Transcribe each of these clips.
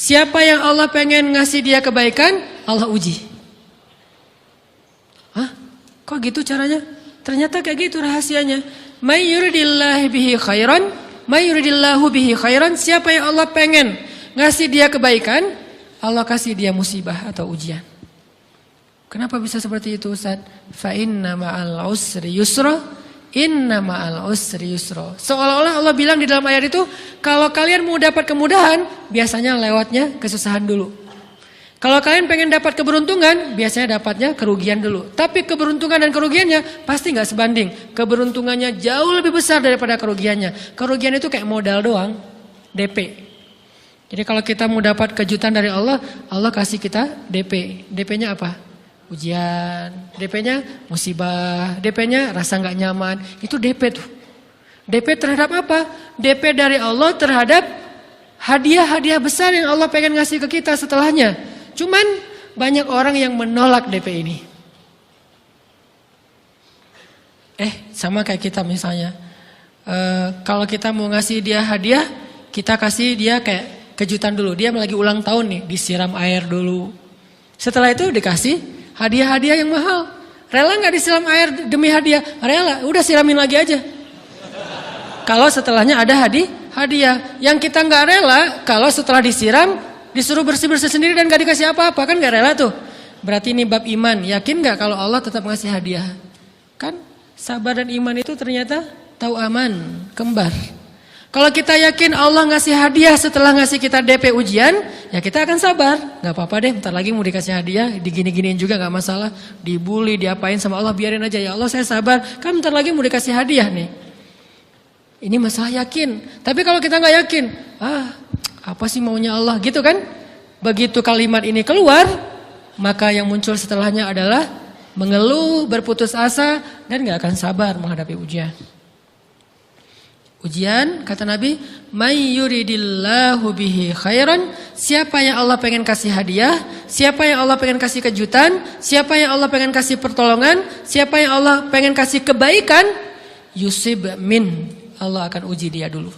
Siapa yang Allah pengen ngasih dia kebaikan, Allah uji. Hah? Kok gitu caranya? Ternyata kayak gitu rahasianya. May yuridillahu bihi khairan, siapa yang Allah pengen ngasih dia kebaikan, Allah kasih dia musibah atau ujian. Kenapa bisa seperti itu, Ustaz? Fa inna ma'al usri yusra, inna ma'al usri yusra. Seolah-olah Allah bilang di dalam ayat itu, kalau kalian mau dapat kemudahan, biasanya lewatnya kesusahan dulu. Kalau kalian pengen dapat keberuntungan, biasanya dapatnya kerugian dulu. Tapi keberuntungan dan kerugiannya pasti nggak sebanding. Keberuntungannya jauh lebih besar daripada kerugiannya. Kerugian itu kayak modal doang, DP. Jadi kalau kita mau dapat kejutan dari Allah, Allah kasih kita DP. DP-nya apa? Ujian, DP-nya musibah, DP-nya rasa nggak nyaman, itu DP tuh. DP terhadap apa? DP dari Allah terhadap hadiah-hadiah besar yang Allah pengen ngasih ke kita setelahnya. Cuman banyak orang yang menolak DP ini. Sama kayak kita misalnya, kalau kita mau ngasih dia hadiah, kita kasih dia kayak kejutan dulu. Dia lagi ulang tahun nih, disiram air dulu. Setelah itu dikasih hadiah-hadiah yang mahal. Rela gak disiram air demi hadiah? Rela, udah siramin lagi aja. Kalau setelahnya ada hadiah. Yang kita gak rela, kalau setelah disiram, disuruh bersih-bersih sendiri dan gak dikasih apa-apa. Kan gak rela tuh. Berarti ini bab iman. Yakin gak kalau Allah tetap ngasih hadiah? Kan sabar dan iman itu ternyata tahu aman, kembar. Kalau kita yakin Allah ngasih hadiah setelah ngasih kita DP ujian, ya kita akan sabar. Gak apa-apa deh, bentar lagi mau dikasih hadiah, digini-giniin juga gak masalah. Dibully, diapain sama Allah, biarin aja. Ya Allah saya sabar, kan bentar lagi mau dikasih hadiah nih. Ini masalah yakin. Tapi kalau kita gak yakin, apa sih maunya Allah gitu kan? Begitu kalimat ini keluar, maka yang muncul setelahnya adalah mengeluh, berputus asa, dan gak akan sabar menghadapi ujian. Ujian, kata Nabi, may yuridillahu bihi khairan, siapa yang Allah pengen kasih hadiah, siapa yang Allah pengen kasih kejutan, siapa yang Allah pengen kasih pertolongan, siapa yang Allah pengen kasih kebaikan, yusib min, Allah akan uji dia dulu.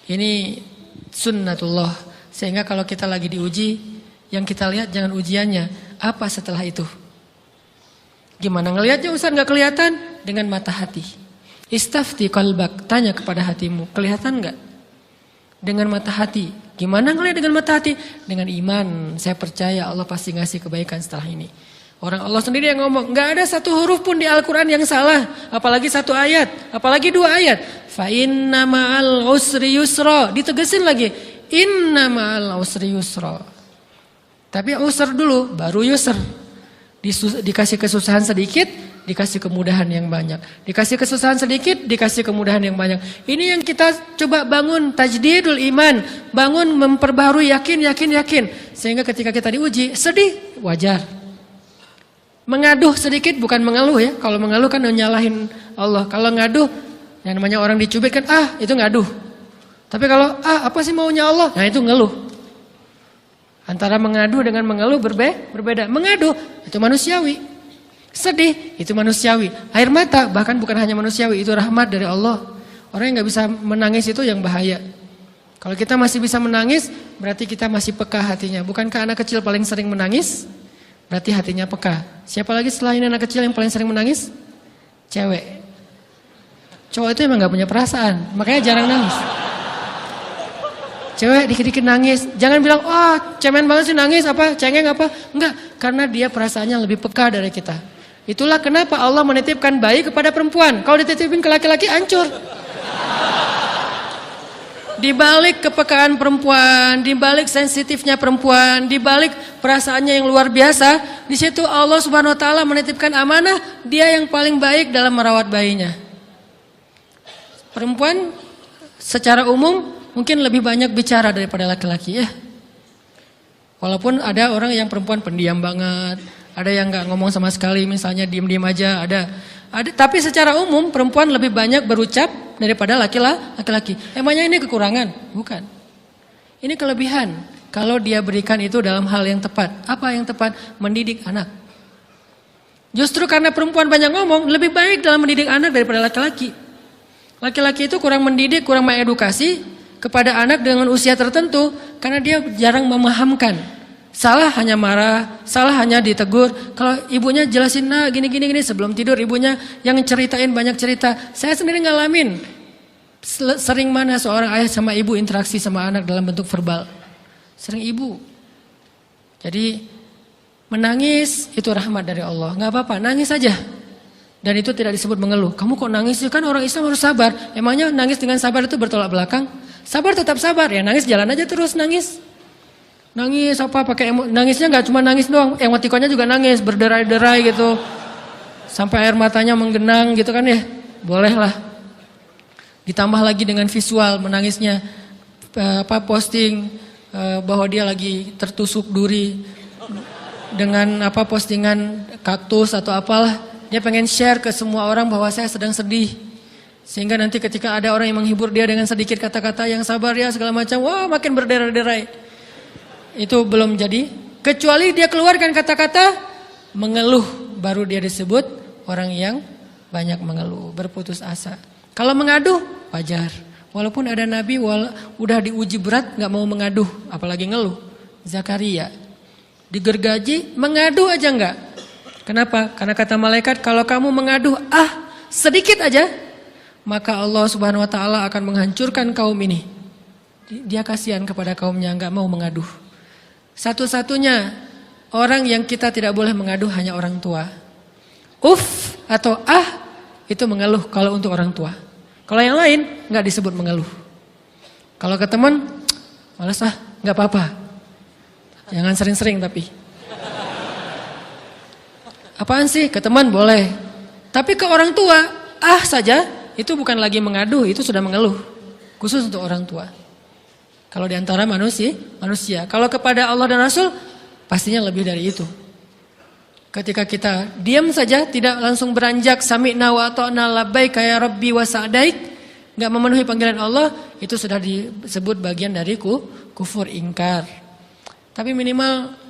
Ini sunnatullah, sehingga kalau kita lagi diuji, yang kita lihat jangan ujiannya, apa setelah itu. Gimana ngelihatnya Ustaz gak kelihatan? Dengan mata hati. Istafti qalbak, tanya kepada hatimu, kelihatan enggak? Dengan mata hati. Gimana ngelihat dengan mata hati? Dengan iman, saya percaya Allah pasti ngasih kebaikan setelah ini. Orang Allah sendiri yang ngomong, enggak ada satu huruf pun di Al-Quran yang salah. Apalagi satu ayat, apalagi dua ayat. Fa inna ma'al usri yusra, ditegesin lagi. Inna ma'al usri yusra. Tapi usr dulu, baru yusr. Dikasih kesusahan sedikit, dikasih kemudahan yang banyak. Dikasih kesusahan sedikit, dikasih kemudahan yang banyak. Ini yang kita coba bangun tajdidul iman, bangun memperbarui yakin. Sehingga ketika kita diuji, sedih, wajar. Mengaduh sedikit bukan mengeluh ya. Kalau mengeluh kan nyalahin Allah. Kalau ngaduh, yang namanya orang dicubit kan, itu ngaduh. Tapi kalau apa sih maunya Allah? Nah itu ngeluh. Antara mengadu dengan mengeluh berbeda. Mengadu itu manusiawi. Sedih itu manusiawi. Air mata bahkan bukan hanya manusiawi, itu rahmat dari Allah. Orang yang gak bisa menangis itu yang bahaya. Kalau kita masih bisa menangis, berarti kita masih peka hatinya. Bukankah anak kecil paling sering menangis? Berarti hatinya peka. Siapa lagi selain anak kecil yang paling sering menangis? Cewek. Cowok itu emang gak punya perasaan, makanya jarang nangis. Cewek dikit-dikit nangis, jangan bilang, cemen banget sih nangis, cengeng enggak, karena dia perasaannya lebih peka dari kita. Itulah kenapa Allah menitipkan bayi kepada perempuan. Kalau dititipin ke laki-laki, hancur. Di balik kepekaan perempuan, di balik sensitifnya perempuan, di balik perasaannya yang luar biasa, di situ Allah Subhanahu wa taala menitipkan amanah, dia yang paling baik dalam merawat bayinya. Perempuan secara umum mungkin lebih banyak bicara daripada laki-laki ya. Walaupun ada orang yang perempuan pendiam banget, ada yang nggak ngomong sama sekali, misalnya diem-diem aja, ada. Tapi secara umum perempuan lebih banyak berucap daripada laki-laki. Emangnya ini kekurangan? Bukan. Ini kelebihan. Kalau dia berikan itu dalam hal yang tepat. Apa yang tepat? Mendidik anak. Justru karena perempuan banyak ngomong, lebih baik dalam mendidik anak daripada laki-laki. Laki-laki itu kurang mendidik, kurang mengedukasi. kepada anak dengan usia tertentu karena dia jarang memahamkan. Salah hanya marah, salah hanya ditegur. Kalau ibunya jelasin, nah gini sebelum tidur ibunya yang ceritain banyak cerita. Saya sendiri ngalamin. Sering mana seorang ayah sama ibu interaksi sama anak dalam bentuk verbal. Sering ibu. Jadi menangis itu rahmat dari Allah. Gak apa-apa, nangis saja. Dan itu tidak disebut mengeluh. Kamu kok nangis sih? Kan orang Islam harus sabar. Emangnya nangis dengan sabar itu bertolak belakang? Sabar tetap sabar. Ya nangis jalan aja terus nangis. Nangis apa pakai nangisnya nggak cuma nangis doang. Emotikonnya juga nangis, berderai-derai gitu. Sampai air matanya menggenang gitu kan ya. Boleh lah. Ditambah lagi dengan visual menangisnya. Posting bahwa dia lagi tertusuk duri. Dengan postingan kaktus atau apalah. Dia pengen share ke semua orang bahwa saya sedang sedih. Sehingga nanti ketika ada orang yang menghibur dia dengan sedikit kata-kata yang sabar ya segala macam. Wah makin berderai-derai. Itu belum jadi. Kecuali dia keluarkan kata-kata mengeluh. Baru dia disebut orang yang banyak mengeluh. Berputus asa. Kalau mengaduh wajar. Walaupun ada nabi udah diuji berat gak mau mengaduh. Apalagi ngeluh. Zakaria. Digergaji mengadu aja enggak. Kenapa? Karena kata malaikat kalau kamu mengadu sedikit aja, maka Allah Subhanahu wa taala akan menghancurkan kaum ini. Dia kasihan kepada kaumnya enggak mau mengadu. Satu-satunya orang yang kita tidak boleh mengadu hanya orang tua. Atau itu mengeluh kalau untuk orang tua. Kalau yang lain enggak disebut mengeluh. Kalau ke teman, malas enggak apa-apa. Jangan sering-sering tapi. Apaan sih? Ke teman boleh. Tapi ke orang tua, saja, itu bukan lagi mengadu, itu sudah mengeluh. Khusus untuk orang tua. Kalau di antara manusia. Kalau kepada Allah dan Rasul, pastinya lebih dari itu. Ketika kita diam saja, tidak langsung beranjak, sami'na wa ata'na labbaik ya rabbi wa sa'daik, enggak memenuhi panggilan Allah, itu sudah disebut bagian dari kufur ingkar. Tapi minimal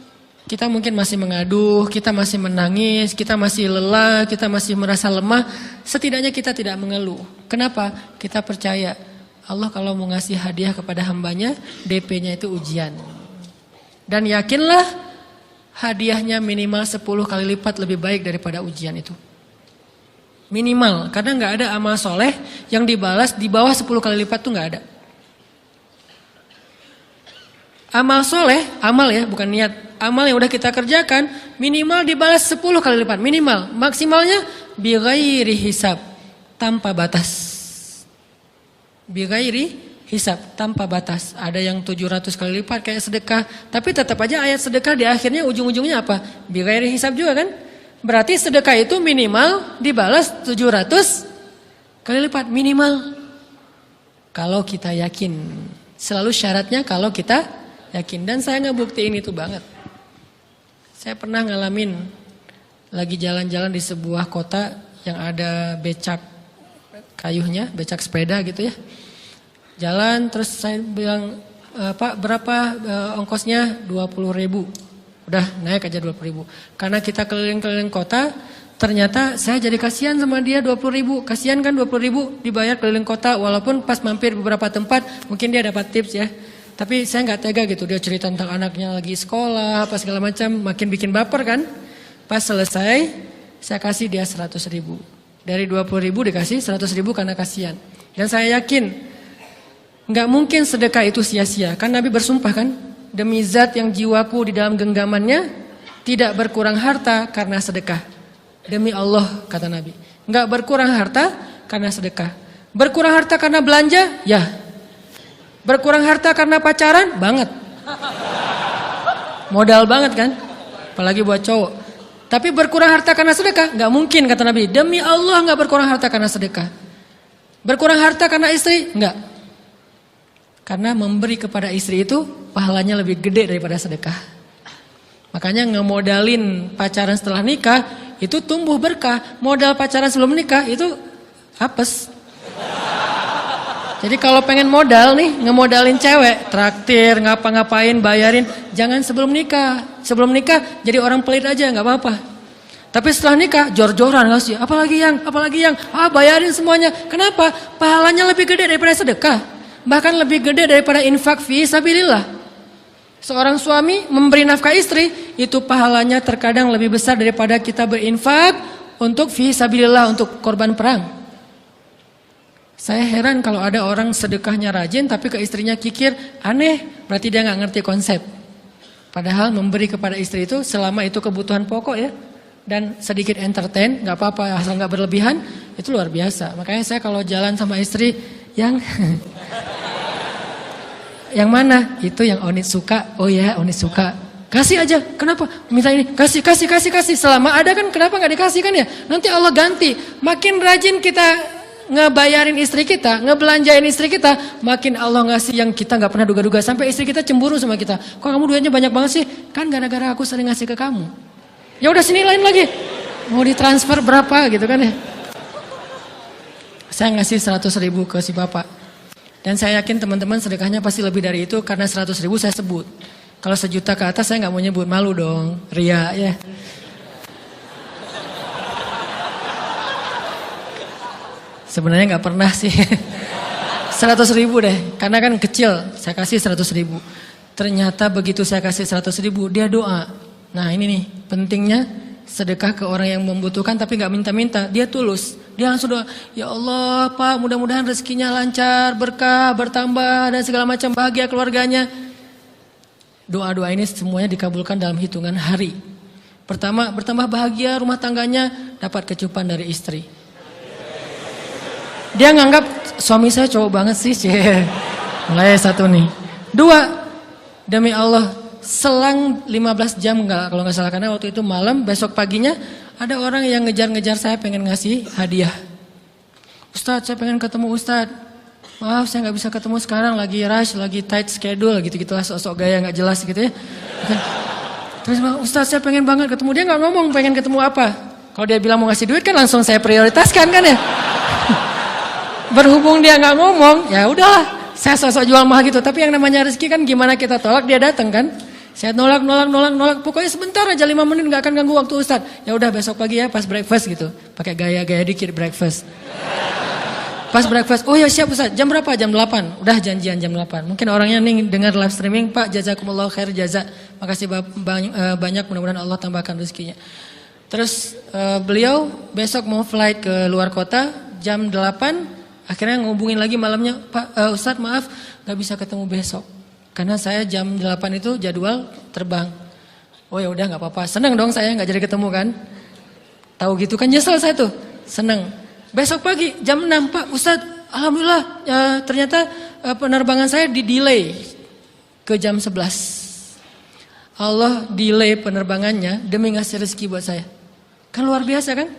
kita mungkin masih mengaduh, kita masih menangis, kita masih lelah, kita masih merasa lemah. Setidaknya kita tidak mengeluh. Kenapa? Kita percaya Allah kalau mau ngasih hadiah kepada hambanya, DP-nya itu ujian. Dan yakinlah hadiahnya minimal 10 kali lipat lebih baik daripada ujian itu. Minimal, karena nggak ada amal soleh yang dibalas di bawah 10 kali lipat tuh nggak ada. Amal soleh, amal ya bukan niat. Amal yang udah kita kerjakan minimal dibalas 10 kali lipat. Minimal, maksimalnya bighairi hisab, tanpa batas. Bighairi hisab, tanpa batas. Ada yang 700 kali lipat kayak sedekah. Tapi tetap aja ayat sedekah di akhirnya ujung-ujungnya apa? Bighairi hisab juga kan? Berarti sedekah itu minimal dibalas 700 kali lipat. Minimal. Kalau kita yakin. Selalu syaratnya kalau kita yakin. Dan saya ngebuktiin itu banget. Saya pernah ngalamin lagi jalan-jalan di sebuah kota yang ada becak kayuhnya, becak sepeda gitu ya. Jalan terus saya bilang, Pak berapa ongkosnya? 20.000. Udah naik aja 20.000. Karena kita keliling-keliling kota, ternyata saya jadi kasihan sama dia 20.000. Kasihan kan 20.000 dibayar keliling kota walaupun pas mampir beberapa tempat mungkin dia dapat tips ya. Tapi saya nggak tega gitu, dia cerita tentang anaknya lagi sekolah, apa segala macam, makin bikin baper kan. Pas selesai, saya kasih dia 100.000. Dari 20.000 dikasih 100.000 karena kasihan. Dan saya yakin, nggak mungkin sedekah itu sia-sia. Kan Nabi bersumpah kan, demi zat yang jiwaku di dalam genggamannya, tidak berkurang harta karena sedekah. Demi Allah, kata Nabi. Nggak berkurang harta karena sedekah. Berkurang harta karena belanja? Ya. Berkurang harta karena pacaran? Banget. Modal banget kan? Apalagi buat cowok. Tapi berkurang harta karena sedekah? Gak mungkin kata Nabi. Demi Allah gak berkurang harta karena sedekah. Berkurang harta karena istri? Enggak. Karena memberi kepada istri itu pahalanya lebih gede daripada sedekah. Makanya ngemodalin pacaran setelah nikah itu tumbuh berkah. Modal pacaran sebelum nikah itu apes. Jadi kalau pengen modal nih, ngemodalin cewek, traktir, ngapa-ngapain, bayarin, jangan sebelum nikah. Sebelum nikah jadi orang pelit aja, nggak apa-apa. Tapi setelah nikah, jor-joran ngasih, apalagi yang, bayarin semuanya. Kenapa? Pahalanya lebih gede daripada sedekah. bahkan lebih gede daripada infak fi sabilillah. Seorang suami memberi nafkah istri, itu pahalanya terkadang lebih besar daripada kita berinfak untuk fi sabilillah, untuk korban perang. Saya heran kalau ada orang sedekahnya rajin tapi ke istrinya kikir, aneh, berarti dia nggak ngerti konsep. Padahal memberi kepada istri itu selama itu kebutuhan pokok ya, dan sedikit entertain, nggak apa-apa asal nggak berlebihan, itu luar biasa. Makanya saya kalau jalan sama istri yang yang mana? Itu yang Onit suka. Oh ya, Onit suka. Kasih aja. Kenapa? Minta ini. Kasih. Selama ada kan kenapa nggak dikasih kan ya? Nanti Allah ganti. Makin rajin kita ngebayarin istri kita, ngebelanjain istri kita, makin Allah ngasih yang kita nggak pernah duga-duga. Sampai istri kita cemburu sama kita. Kok kamu duitnya banyak banget sih? Kan gara-gara aku sering ngasih ke kamu. Ya udah sini lain lagi. Mau ditransfer berapa gitu kan ya? Saya ngasih 100.000 ke si bapak. Dan saya yakin teman-teman sedekahnya pasti lebih dari itu karena 100.000 saya sebut. Kalau 1 juta ke atas saya nggak mau nyebut, malu dong, ria ya. Sebenarnya nggak pernah sih. 100.000 deh, karena kan kecil, saya kasih 100.000. Ternyata begitu saya kasih 100.000, dia doa. Nah ini nih pentingnya sedekah ke orang yang membutuhkan tapi nggak minta-minta, dia tulus. Dia langsung doa, ya Allah Pak, mudah-mudahan rezekinya lancar, berkah, bertambah dan segala macam, bahagia keluarganya. Doa-doa ini semuanya dikabulkan dalam hitungan hari. Pertama, bertambah bahagia rumah tangganya, dapat kecupan dari istri. Dia nganggap suami saya cowok banget sih, mulai 1 nih. 2, demi Allah, selang 15 jam kalau nggak salah, karena waktu itu malam, besok paginya ada orang yang ngejar-ngejar saya pengen ngasih hadiah. Ustadz, saya pengen ketemu Ustadz. Maaf, saya nggak bisa ketemu sekarang, lagi rush, lagi tight schedule, gitu-gitulah, sok-sok gaya nggak jelas gitu ya. Terus Ustadz, saya pengen banget ketemu. Dia nggak ngomong pengen ketemu apa. Kalau dia bilang mau ngasih duit kan langsung saya prioritaskan kan ya. Berhubung dia nggak ngomong, ya udahlah, saya sok-sok jual mahal gitu. Tapi yang namanya rezeki kan gimana kita tolak, dia datang kan. Saya nolak. Pokoknya sebentar aja 5 menit nggak akan ganggu waktu Ustadz. Ya udah besok pagi ya pas breakfast gitu. Pakai gaya-gaya dikit breakfast. Pas breakfast, oh ya siap Ustadz. Jam berapa? Jam 8. Udah janjian jam 8. Mungkin orangnya nih dengar live streaming, Pak jazakumullah khair jaza. Makasih banyak, mudah-mudahan Allah tambahkan rezekinya. Terus beliau besok mau flight ke luar kota jam 8. Akhirnya ngubungin lagi malamnya, Pak Ustadz maaf nggak bisa ketemu besok. Karena saya jam 8 itu jadwal terbang. Oh ya udah nggak apa-apa. Seneng dong saya nggak jadi ketemu kan. Tahu gitu kan nyesel saya tuh. Seneng. Besok pagi jam 6 Pak Ustadz, alhamdulillah ya, ternyata penerbangan saya di-delay ke jam 11. Allah delay penerbangannya demi ngasih rezeki buat saya. Kan luar biasa kan?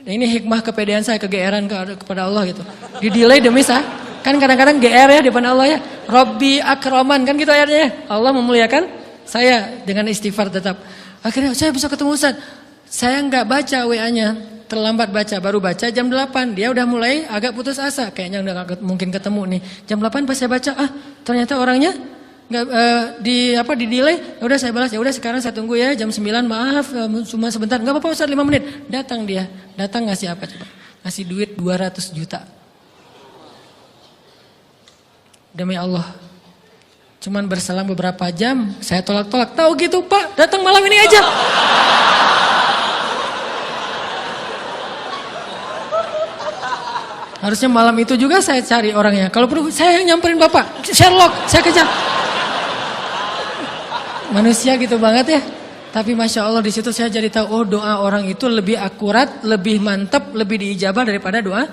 Ini hikmah kepedean saya, kegeeran kepada Allah gitu. Di-delay demi saya. Kan kadang-kadang GR ya di depan Allah ya. Robbi akraman kan gitu ayatnya. Allah memuliakan saya dengan istighfar tetap. Akhirnya saya bisa ketemu Ustaz. Saya nggak baca WA-nya, terlambat baca, baru baca jam 8. Dia udah mulai agak putus asa, kayaknya udah gak mungkin ketemu nih. Jam 8 pas saya baca, ternyata orangnya nggak di delay. Ya udah saya balas, ya udah sekarang saya tunggu ya jam 9. Maaf, cuma sebentar. Nggak apa-apa Ustaz, 5 menit. Datang dia, datang ngasih apa coba? Ngasih duit 200 juta. Demi Allah, cuman berselang beberapa jam, saya tolak-tolak. Tahu gitu Pak, datang malam ini aja. Harusnya malam itu juga saya cari orangnya. Kalau perlu saya yang nyamperin Bapak, Sherlock, saya kejar. Manusia gitu banget ya. Tapi Masya Allah di situ saya jadi tahu, oh doa orang itu lebih akurat, lebih mantap, lebih diijabah daripada doa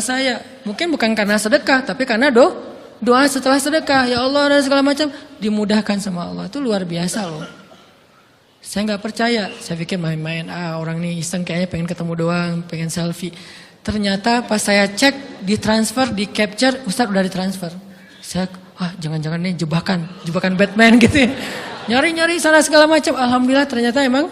saya. Mungkin bukan karena sedekah, tapi karena doa setelah sedekah, ya Allah dan segala macam dimudahkan sama Allah. Itu luar biasa loh. Saya nggak percaya, saya pikir main-main, orang ini iseng kayaknya pengen ketemu doang, pengen selfie. Ternyata pas saya cek, ditransfer, di capture, Ustadz udah ditransfer. Saya, jangan-jangan ini jebakan Batman gitu ya. Nyari-nyari sana segala macam. Alhamdulillah ternyata emang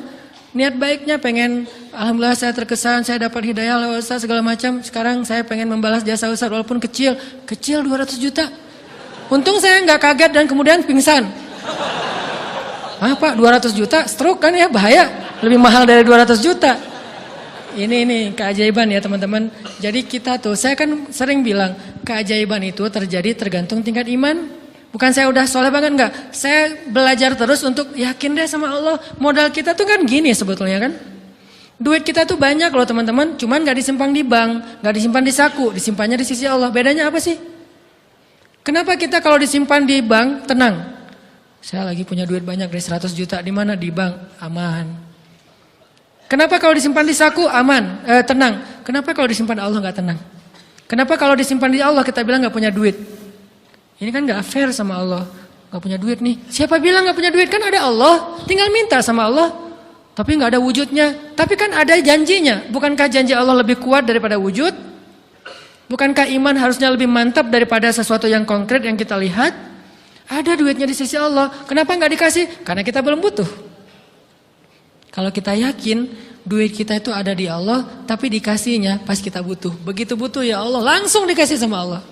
niat baiknya pengen, alhamdulillah saya terkesan, saya dapat hidayah lewat Ustadz segala macam. Sekarang saya pengen membalas jasa Ustadz walaupun kecil 200 juta. Untung saya nggak kaget dan kemudian pingsan. Pak 200 juta, stroke kan ya, bahaya. Lebih mahal dari 200 juta. Ini keajaiban ya teman-teman. Jadi kita tuh, saya kan sering bilang keajaiban itu terjadi tergantung tingkat iman. Bukan saya udah soleh banget, enggak. Saya belajar terus untuk yakin deh sama Allah. Modal kita tuh kan gini sebetulnya kan. Duit kita tuh banyak loh teman-teman. Cuman gak disimpan di bank, gak disimpan di saku, disimpannya di sisi Allah. Bedanya apa sih? Kenapa kita kalau disimpan di bank tenang? Saya lagi punya duit banyak dari 100 juta. Di mana? Di bank. Aman. Kenapa kalau disimpan di saku aman, tenang? Kenapa kalau disimpan di Allah nggak tenang? Kenapa kalau disimpan di Allah kita bilang nggak punya duit? Ini kan nggak fair sama Allah. Nggak punya duit nih. Siapa bilang nggak punya duit? Kan ada Allah. Tinggal minta sama Allah. Tapi nggak ada wujudnya. Tapi kan ada janjinya. Bukankah janji Allah lebih kuat daripada wujud? Bukankah iman harusnya lebih mantap daripada sesuatu yang konkret yang kita lihat? Ada duitnya di sisi Allah. Kenapa nggak dikasih? Karena kita belum butuh. Kalau kita yakin duit kita itu ada di Allah, tapi dikasihnya pas kita butuh. Begitu butuh ya Allah, langsung dikasih sama Allah.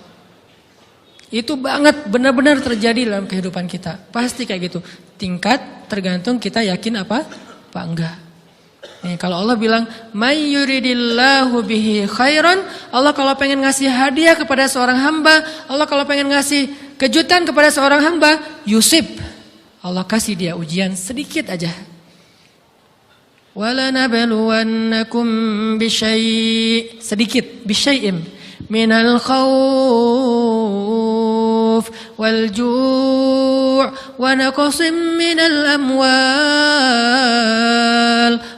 Itu banget benar-benar terjadi dalam kehidupan kita. Pasti kayak gitu. Tingkat tergantung kita yakin apa enggak. Nih, kalau Allah bilang, "May yuridillahu bihi khairan", Allah kalau pengen ngasih hadiah kepada seorang hamba, Allah kalau pengen ngasih kejutan kepada seorang hamba, yusib. Allah kasih dia ujian sedikit aja. وَلَنَبْلُوَنَّكُمْ بِشَيْءٍ sedikit بِشَيْءٍ مِنَ الْخَوْفِ وَالْجُوعِ وَنَقْصٍ مِنَ الْأَمْوَالِ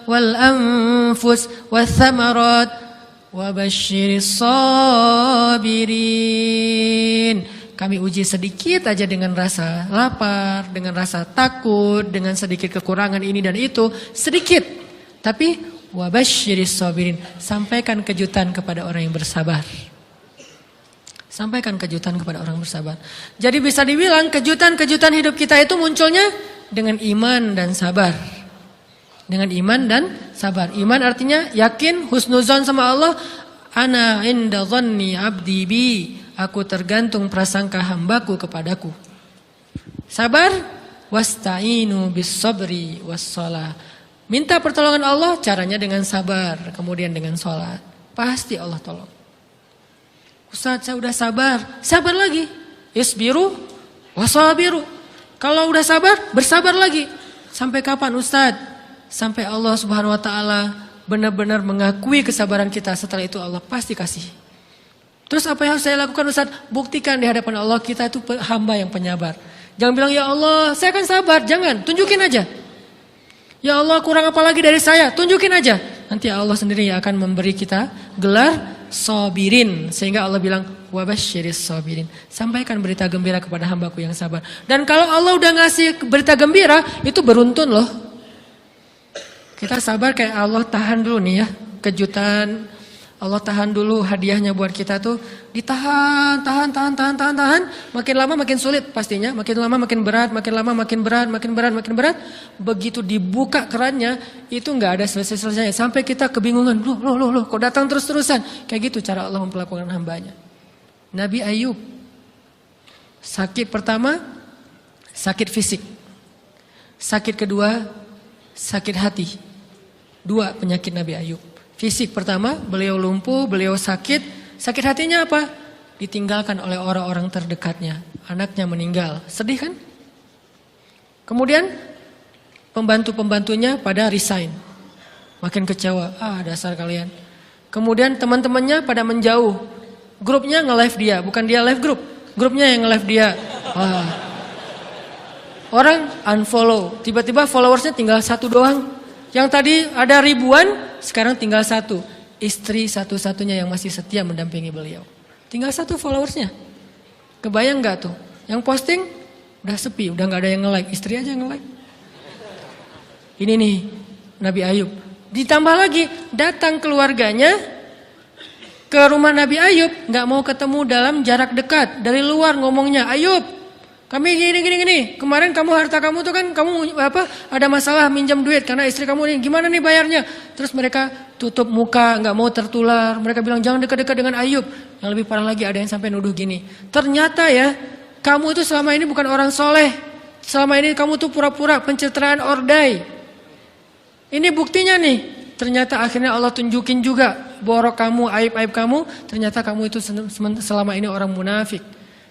وَالْأَنْفُسِ وَالثَّمَرَاتِ وَبَشِّرِ الصَّابِرِينَ. Kami uji sedikit aja dengan rasa lapar, dengan rasa takut, dengan sedikit kekurangan ini dan itu, sedikit. Tapi wabasyiris sabirin, sampaikan kejutan kepada orang yang bersabar. Sampaikan kejutan kepada orang bersabar. Jadi bisa dibilang kejutan-kejutan hidup kita itu munculnya dengan iman dan sabar. Dengan iman dan sabar. Iman artinya yakin, husnuzon sama Allah. Ana inda dhanni abdi bi. Aku tergantung prasangka hambaku kepadaku. Sabar, wasta'inu bis sabri was shalah. Minta pertolongan Allah, caranya dengan sabar, kemudian dengan sholat. Pasti Allah tolong. Ustaz, saya udah sabar. Sabar lagi. Isbiru wasabiru. Kalau udah sabar, bersabar lagi. Sampai kapan Ustaz? Sampai Allah Subhanahu wa taala benar-benar mengakui kesabaran kita. Setelah itu Allah pasti kasih. Terus apa yang harus saya lakukan Ustaz? Buktikan di hadapan Allah kita itu hamba yang penyabar. Jangan bilang ya Allah, saya akan sabar. Jangan, tunjukin aja. Ya Allah, kurang apa lagi dari saya? Tunjukin aja. Nanti Allah sendiri yang akan memberi kita gelar sabirin. Sehingga Allah bilang, wabasyiris sabirin. Sampaikan berita gembira kepada hambaku yang sabar. Dan kalau Allah udah ngasih berita gembira, itu beruntun loh. Kita sabar kayak Allah tahan dulu nih ya. Kejutan, Allah tahan dulu hadiahnya buat kita tuh. Ditahan, tahan. Makin lama makin sulit pastinya. Makin lama makin berat, makin lama makin berat. Begitu dibuka kerannya, itu gak ada selesai-selesainya. Sampai kita kebingungan, loh, kok datang terus-terusan. Kayak gitu cara Allah memperlakukan hambanya. Nabi Ayub, sakit pertama, sakit fisik. Sakit kedua, sakit hati. 2 penyakit Nabi Ayub. Fisik pertama, beliau lumpuh, beliau sakit. Sakit hatinya apa? Ditinggalkan oleh orang-orang terdekatnya. Anaknya meninggal. Sedih kan? Kemudian pembantu-pembantunya pada resign. Makin kecewa. Dasar kalian. Kemudian teman-temannya pada menjauh. Grupnya nge-live dia. Bukan dia live grup. Grupnya yang nge-live dia. Orang unfollow. Tiba-tiba followersnya tinggal 1 doang. Yang tadi ada ribuan, sekarang tinggal 1. Istri satu-satunya yang masih setia mendampingi beliau. Tinggal 1 followersnya. Kebayang gak tuh? Yang posting udah sepi, udah gak ada yang nge-like. Istri aja yang nge-like. Ini nih Nabi Ayub. Ditambah lagi datang keluarganya ke rumah Nabi Ayub, gak mau ketemu dalam jarak dekat. Dari luar ngomongnya, Ayub, kami gini. Kemarin kamu harta kamu tuh kan kamu ada masalah minjam duit karena istri kamu ini gimana nih bayarnya? Terus mereka tutup muka, nggak mau tertular. Mereka bilang jangan dekat-dekat dengan Ayub. Yang lebih parah lagi ada yang sampai nuduh gini. Ternyata ya kamu itu selama ini bukan orang soleh. Selama ini kamu tuh pura-pura pencitraan ordai. Ini buktinya nih. ternyata akhirnya Allah tunjukin juga borok kamu, aib-aib kamu, ternyata kamu itu selama ini orang munafik.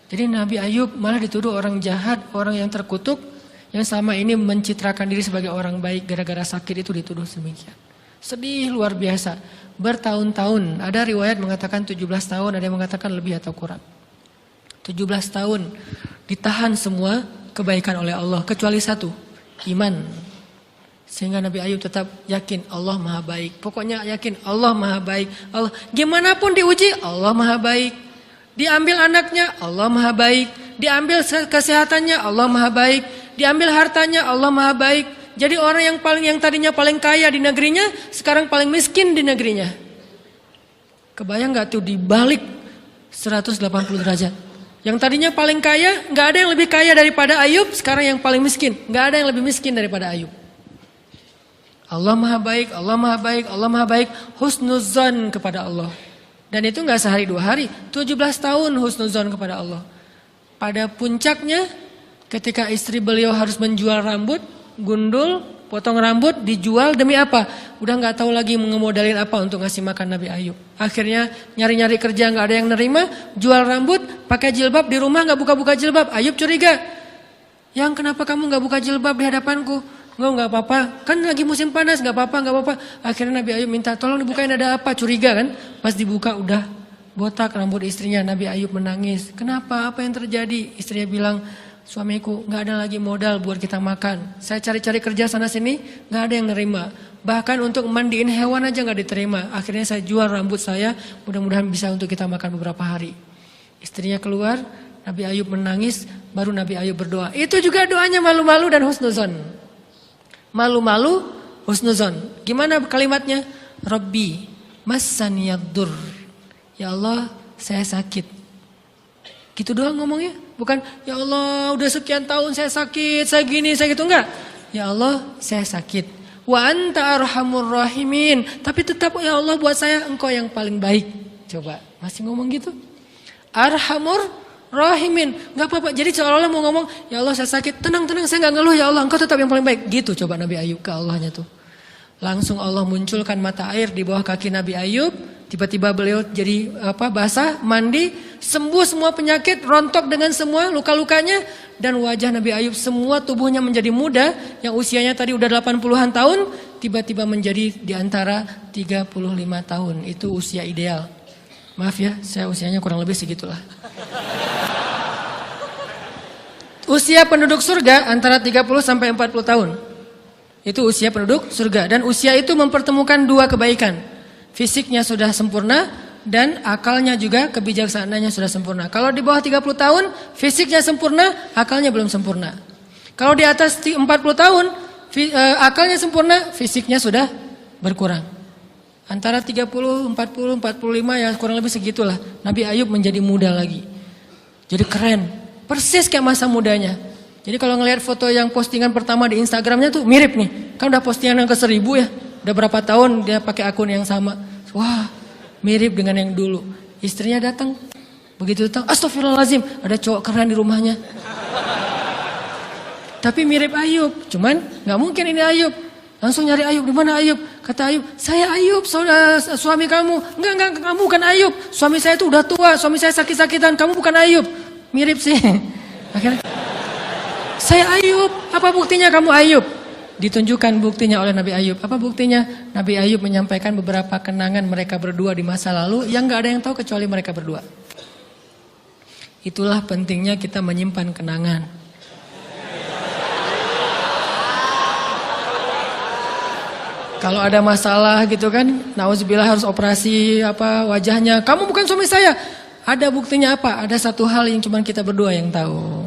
Jadi Nabi Ayub malah dituduh orang jahat, orang yang terkutuk, yang selama ini mencitrakan diri sebagai orang baik, gara-gara sakit itu dituduh demikian. Sedih luar biasa. Bertahun-tahun, ada riwayat mengatakan 17 tahun, ada yang mengatakan lebih atau kurang. 17 tahun ditahan semua kebaikan oleh Allah, kecuali satu, iman. Sehingga Nabi Ayub tetap yakin Allah maha baik. Pokoknya yakin Allah maha baik. Allah, gimana pun diuji, Allah maha baik. Diambil anaknya, Allah maha baik. Diambil kesehatannya, Allah maha baik. Diambil hartanya, Allah maha baik. Jadi orang yang tadinya paling kaya di negerinya, sekarang paling miskin di negerinya. Kebayang gak tuh dibalik 180 derajat. Yang tadinya paling kaya, gak ada yang lebih kaya daripada Ayub, sekarang yang paling miskin. Gak ada yang lebih miskin daripada Ayub. Allah maha baik, Allah maha baik, Allah maha baik. Husnuzan kepada Allah. Dan itu gak sehari 2 hari, 17 tahun husnuzan kepada Allah. Pada puncaknya, ketika istri beliau harus menjual rambut, gundul, potong rambut, dijual demi apa? Udah gak tahu lagi ngemodalin apa untuk ngasih makan Nabi Ayub. Akhirnya nyari-nyari kerja gak ada yang nerima, jual rambut, pakai jilbab, di rumah gak buka-buka jilbab. Ayub curiga, yang kenapa kamu gak buka jilbab di hadapanku? Enggak apa-apa, kan lagi musim panas, gak apa-apa. Akhirnya Nabi Ayub minta tolong dibukain, ada apa? Curiga kan? Pas dibuka udah botak rambut istrinya. Nabi Ayub menangis. Kenapa? Apa yang terjadi? Istrinya bilang, suamiku gak ada lagi modal buat kita makan. Saya cari-cari kerja sana sini, gak ada yang nerima. Bahkan untuk mandiin hewan aja gak diterima. Akhirnya saya jual rambut saya, mudah-mudahan bisa untuk kita makan beberapa hari. Istrinya keluar, Nabi Ayub menangis, baru Nabi Ayub berdoa. Itu juga doanya malu-malu dan husnuzon. Malu-malu, husnuzon. Gimana kalimatnya? Rabbi massaniyaddur. Ya Allah, saya sakit. Gitu doang ngomongnya. Bukan, ya Allah udah sekian tahun saya sakit, saya gini, saya gitu. Enggak. Ya Allah, saya sakit. Wa anta arhamur rahimin. Tapi tetap ya Allah buat saya engkau yang paling baik. Coba, masih ngomong gitu? Arhamur rahimin, nggak apa-apa. Jadi seolah-olah mau ngomong, ya Allah saya sakit, tenang, saya nggak ngeluh, ya Allah engkau tetap yang paling baik. Gitu coba Nabi Ayub ke Allahnya tuh. Langsung Allah munculkan mata air di bawah kaki Nabi Ayub. Tiba-tiba beliau jadi basah, mandi, sembuh semua penyakit, rontok dengan semua luka-lukanya. Dan wajah Nabi Ayub semua tubuhnya menjadi muda. Yang usianya tadi udah 80-an tahun, tiba-tiba menjadi di antara 35 tahun. Itu usia ideal. Maaf ya, saya usianya kurang lebih segitulah. Usia penduduk surga antara 30 sampai 40 tahun. Itu usia penduduk surga. Dan usia itu mempertemukan 2 kebaikan. Fisiknya sudah sempurna dan akalnya juga, kebijaksanaannya sudah sempurna. Kalau di bawah 30 tahun, fisiknya sempurna, akalnya belum sempurna. Kalau di atas 40 tahun, akalnya sempurna, fisiknya sudah berkurang. Antara 30, 40, 45 ya kurang lebih segitulah. Nabi Ayub menjadi muda lagi. Jadi keren. Persis kayak masa mudanya. Jadi kalau ngelihat foto yang postingan pertama di Instagramnya tuh mirip nih. Kan udah postingan yang ke 1000 ya. Udah berapa tahun dia pakai akun yang sama. Wah, mirip dengan yang dulu. Istrinya datang. Begitu datang, astagfirullahaladzim, ada cowok keren di rumahnya. Tapi mirip Ayub. Cuman gak mungkin ini Ayub. Langsung nyari Ayub, di mana Ayub? Kata Ayub, saya Ayub, suami kamu. Enggak, kamu bukan Ayub. Suami saya itu udah tua, suami saya sakit-sakitan, kamu bukan Ayub. Mirip sih. Akhirnya, saya Ayub, apa buktinya kamu Ayub? Ditunjukkan buktinya oleh Nabi Ayub. Apa buktinya? Nabi Ayub menyampaikan beberapa kenangan mereka berdua di masa lalu yang gak ada yang tahu kecuali mereka berdua. Itulah pentingnya kita menyimpan kenangan. Kalau ada masalah gitu kan, nauzubillah harus operasi wajahnya. Kamu bukan suami saya. Ada buktinya apa? Ada satu hal yang cuma kita berdua yang tahu.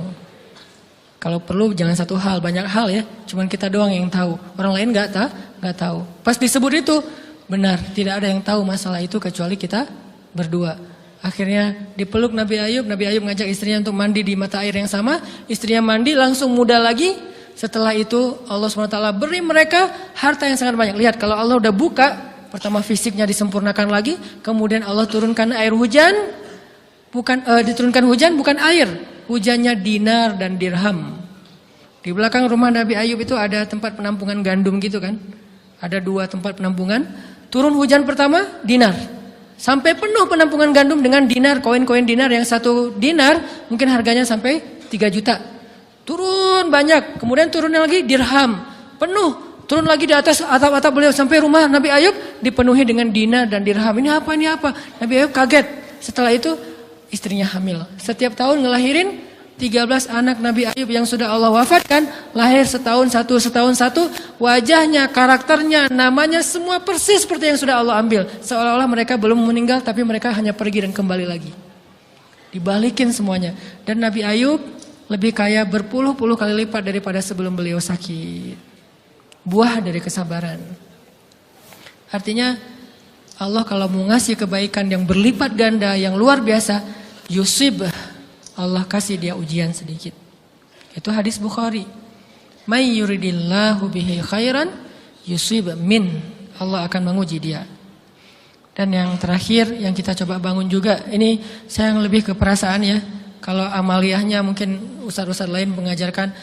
Kalau perlu jangan satu hal, banyak hal ya. Cuma kita doang yang tahu. Orang lain nggak tahu. Pas disebut itu benar, tidak ada yang tahu masalah itu kecuali kita berdua. Akhirnya dipeluk Nabi Ayub ngajak istrinya untuk mandi di mata air yang sama. Istrinya mandi langsung muda lagi. Setelah itu Allah SWT beri mereka harta yang sangat banyak. Lihat kalau Allah udah buka, pertama fisiknya disempurnakan lagi, kemudian Allah turunkan air hujan, diturunkan hujan bukan air, hujannya dinar dan dirham. Di belakang rumah Nabi Ayub itu ada tempat penampungan gandum gitu kan. Ada 2 tempat penampungan. Turun hujan pertama, dinar. Sampai penuh penampungan gandum dengan dinar, koin-koin dinar yang 1 dinar mungkin harganya sampai 3 juta. Turun banyak, kemudian turunnya lagi dirham, penuh. Turun lagi di atas atap-atap beliau sampai rumah Nabi Ayub dipenuhi dengan dinar dan dirham. Ini apa, ini apa? Nabi Ayub kaget. Setelah itu istrinya hamil. Setiap tahun ngelahirin 13 anak Nabi Ayub yang sudah Allah wafatkan, lahir setahun satu, wajahnya, karakternya, namanya semua persis seperti yang sudah Allah ambil. Seolah-olah mereka belum meninggal tapi mereka hanya pergi dan kembali lagi. Dibalikin semuanya. Dan Nabi Ayub lebih kaya berpuluh-puluh kali lipat daripada sebelum beliau sakit. Buah dari kesabaran. Artinya Allah kalau mau ngasih kebaikan yang berlipat ganda, yang luar biasa, yusib, Allah kasih dia ujian sedikit. Itu hadis Bukhari. May yuridillahu bihi khairan yusib min. Allah akan menguji dia. Dan yang terakhir yang kita coba bangun juga, ini saya yang lebih ke perasaan ya. Kalau amaliyahnya mungkin ustadz-ustadz lain mengajarkan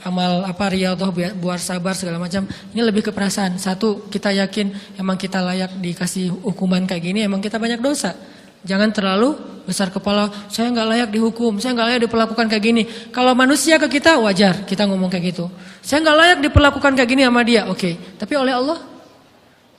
amal riyadhah buat sabar segala macam. Ini lebih ke perasaan. Satu, kita yakin emang kita layak dikasih hukuman kayak gini, emang kita banyak dosa. Jangan terlalu besar kepala, saya nggak layak dihukum, saya nggak layak diperlakukan kayak gini. Kalau manusia ke kita wajar kita ngomong kayak gitu. Saya nggak layak diperlakukan kayak gini sama dia, oke. Tapi oleh Allah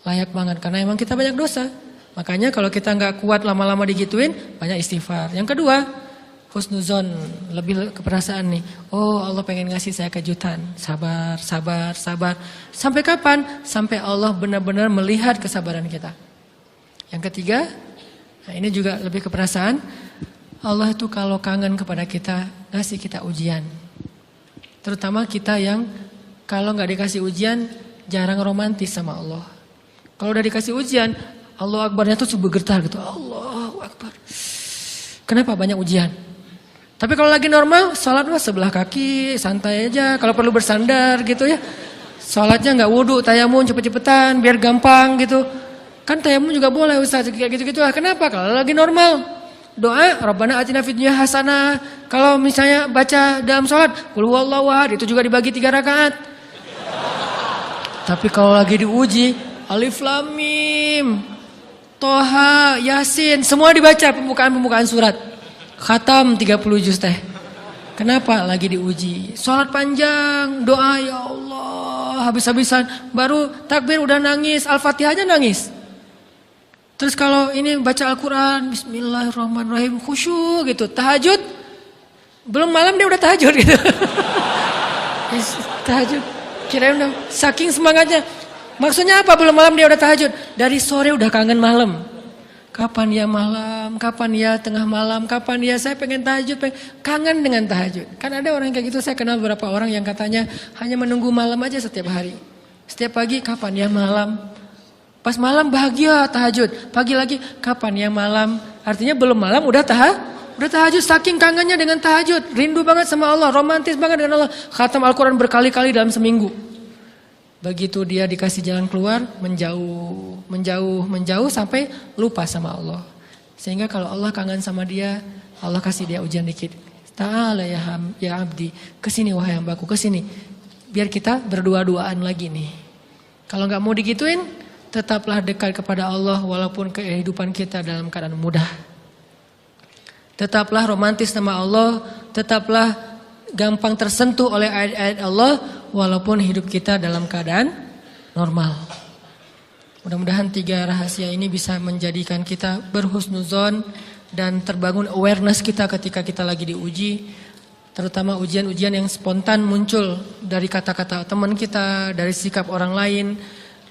layak banget karena emang kita banyak dosa. Makanya kalau kita nggak kuat lama-lama digituin, banyak istighfar. Yang kedua, husnuzon, lebih keperasaan nih. Oh Allah pengen ngasih saya kejutan, sabar, sabar, sabar. Sampai kapan? Sampai Allah benar-benar melihat kesabaran kita. Yang ketiga, nah ini juga lebih ke perasaan. Allah itu kalau kangen kepada kita, ngasih kita ujian. Terutama kita yang kalau nggak dikasih ujian, jarang romantis sama Allah. Kalau udah dikasih ujian, Allah Akbarnya tuh bergetar gitu. Allahu Akbar. Kenapa banyak ujian? Tapi kalau lagi normal, sholat sebelah kaki, santai aja. Kalau perlu bersandar gitu ya. Sholatnya nggak wudhu, tayamum cepet-cepetan, biar gampang gitu. Kan tayamum juga boleh Ustaz, kayak gitu-gitu lah. Kenapa? Kalau lagi normal, doa Rabbana atina fid dunya hasanah. Kalau misalnya baca dalam sholat, qul huwallahu ahad, itu juga dibagi 3 rakaat. Tapi kalau lagi diuji, Alif Lam Mim, Toha, Yasin, semua dibaca pembukaan surat. Khatam 30 juz teh. Kenapa? Lagi diuji. Sholat panjang, doa ya Allah, habis-habisan. Baru takbir udah nangis, Al-Fatihah aja nangis. Terus kalau ini baca Al-Quran, Bismillahirrahmanirrahim, khusyuk gitu. Tahajud, belum malam dia udah tahajud gitu. Tahajud, kirain udah saking semangatnya. Maksudnya apa belum malam dia udah tahajud? Dari sore udah kangen malam. Kapan ya malam, kapan ya tengah malam, kapan ya saya pengen tahajud, kangen dengan tahajud. Kan ada orang kayak gitu, saya kenal beberapa orang yang katanya hanya menunggu malam aja setiap hari. Setiap pagi, kapan ya malam. Pas malam bahagia tahajud, pagi lagi kapan ya malam. Artinya belum malam udah tahajud, saking kangennya dengan tahajud, rindu banget sama Allah, romantis banget dengan Allah. Khatam Al-Quran berkali-kali dalam seminggu. Begitu dia dikasih jalan keluar, menjauh sampai lupa sama Allah. Sehingga kalau Allah kangen sama dia, Allah kasih dia ujian dikit. Ta'ala ya abdi, kesini wahai hambaku, kesini. Biar kita berdua-duaan lagi nih. Kalau nggak mau digituin, tetaplah dekat kepada Allah walaupun kehidupan kita dalam keadaan mudah. Tetaplah romantis sama Allah, tetaplah gampang tersentuh oleh ayat-ayat Allah walaupun hidup kita dalam keadaan normal. Mudah-mudahan 3 rahasia ini bisa menjadikan kita berhusnuzon dan terbangun awareness kita ketika kita lagi diuji. Terutama ujian-ujian yang spontan muncul dari kata-kata teman kita, dari sikap orang lain.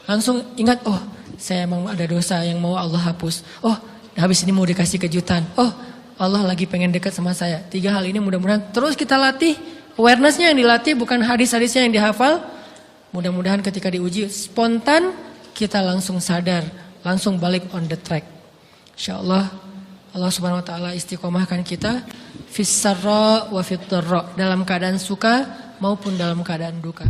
Langsung ingat, oh saya emang ada dosa yang mau Allah hapus. Oh habis ini mau dikasih kejutan. Oh Allah lagi pengen dekat sama saya. 3 hal ini mudah-mudahan terus kita latih. Awarenessnya yang dilatih, bukan hadis-hadisnya yang dihafal. Mudah-mudahan ketika diuji spontan kita langsung sadar, langsung balik on the track. InsyaAllah Allah subhanahu wa ta'ala istiqomahkan kita fis sarra wa fit dharra, dalam keadaan suka maupun dalam keadaan duka.